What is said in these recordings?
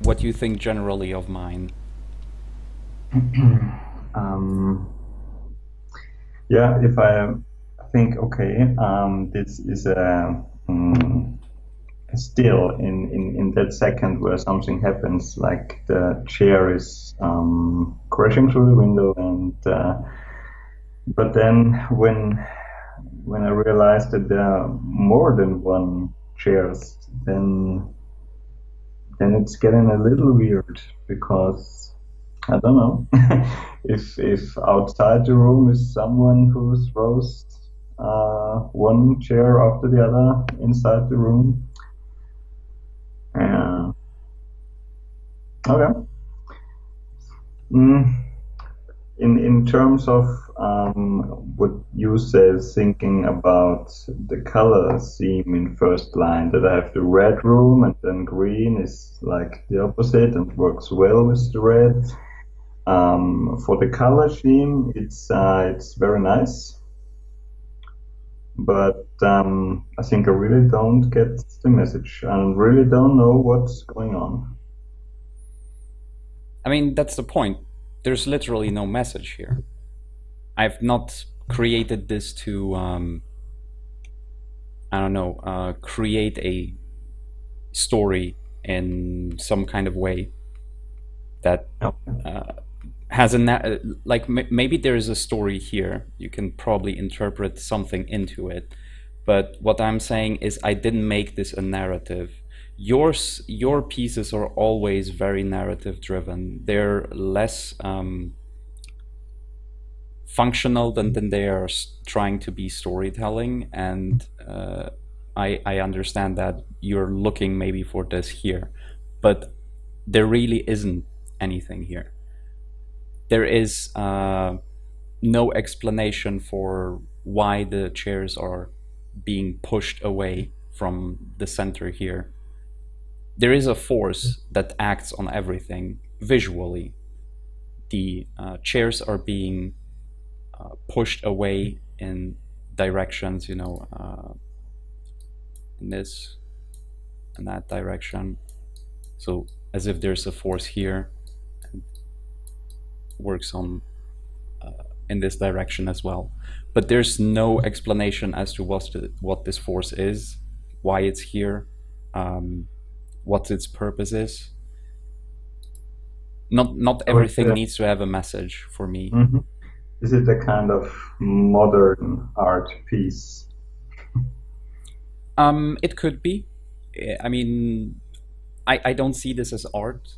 what you think generally of mine. Um, yeah, if I think, okay, this is still in that second where something happens, like the chair is crashing through the window, and but then when I realized that there are more than one chairs, then it's getting a little weird because I don't know if outside the room is someone who throws one chair after the other inside the room. Yeah. Okay. Mm. In terms of what you said, thinking about the color scheme in first line, that I have the red room and then green is like the opposite and works well with the red. For the color scheme, it's very nice, but I think I really don't get the message and really don't know what's going on. I mean, that's the point. There's literally no message here. I've not created this to, I don't know, create a story in some kind of way that uh, has like maybe there is a story here. You can probably interpret something into it, but what I'm saying is I didn't make this a narrative. Your pieces are always very narrative driven. They're less functional than they are trying to be storytelling, and I understand that you're looking maybe for this here, but there really isn't anything here. There is no explanation for why the chairs are being pushed away from the center here. There is a force that acts on everything visually. The chairs are being pushed away in directions, in this and that direction. So as if there's a force here and works on in this direction as well. But there's no explanation as to what this force is, why it's here, what its purpose is. Not So everything needs to have a message for me. mhm. Is it a kind of modern art piece? It could be. I mean, I don't see this as art.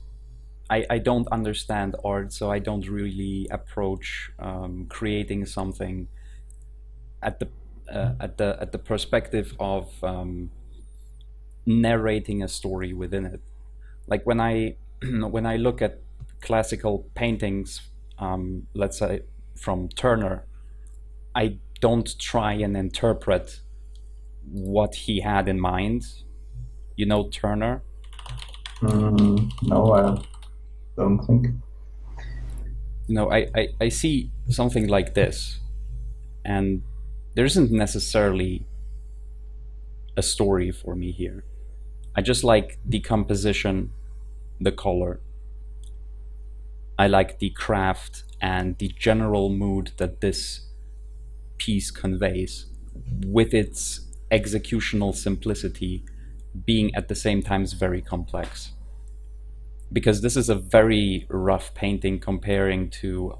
I don't understand art, so I don't really approach creating something at the perspective of narrating a story within it. Like when I when I look at classical paintings, let's say from Turner, I don't try and interpret what he had in mind. You know Turner? No, I don't think. I see something like this, and there isn't necessarily a story for me here. I just like the composition, the color. I like the craft and the general mood that this piece conveys, with its executional simplicity being at the same time very complex. Because this is a very rough painting comparing to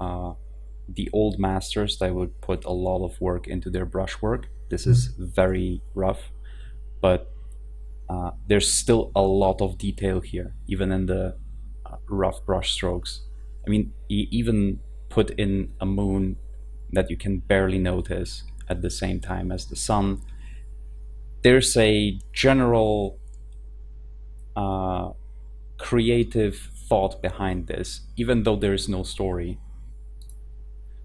the old masters that would put a lot of work into their brushwork. This is very rough, but there's still a lot of detail here, even in the rough brush strokes. I mean, he even put in a moon that you can barely notice at the same time as the sun. There's a general creative thought behind this, even though there is no story.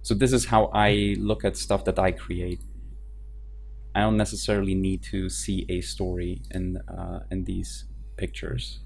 So this is how I look at stuff that I create. I don't necessarily need to see a story in these pictures.